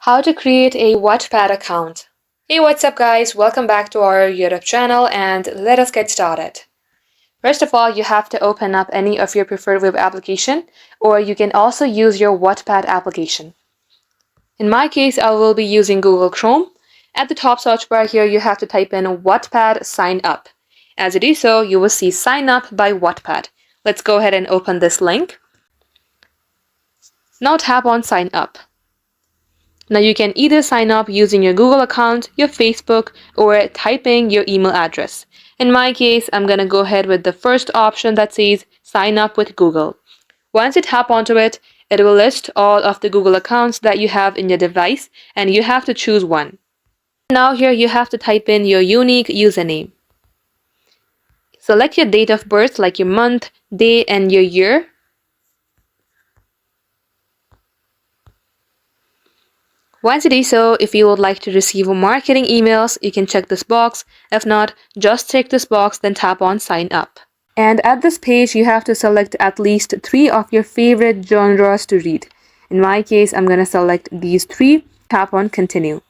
How to create a Wattpad account. Hey, what's up guys? Welcome back to our YouTube channel and let us get started. First of all, you have to open up any of your preferred web application, or you can also use your Wattpad application. In my case, I will be using Google Chrome. At the top search bar here, you have to type in Wattpad sign up. As you do so, you will see sign up by Wattpad. Let's go ahead and open this link. Now tap on sign up. Now you can either sign up using your Google account, your Facebook, or typing your email address. In my case, I'm going to go ahead with the first option that says sign up with Google. Once you tap onto it, it will list all of the Google accounts that you have in your device, and you have to choose one. Now here you have to type in your unique username. Select your date of birth, like your month, day, and your year. Once you do so, if you would like to receive marketing emails, you can check this box. If not, just check this box, then tap on sign up. And at this page, you have to select at least 3 of your favorite genres to read. In my case, I'm going to select these 3. Tap on continue.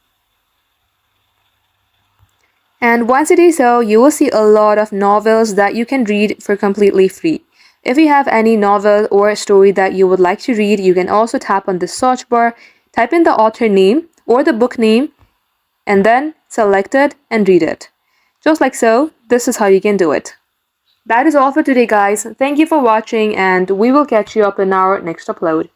And once you do so, you will see a lot of novels that you can read for completely free. If you have any novel or story that you would like to read, you can also tap on the search bar, type in the author name or the book name, and then select it and read it. Just like so, this is how you can do it. That is all for today, guys. Thank you for watching, and we will catch you up in our next upload.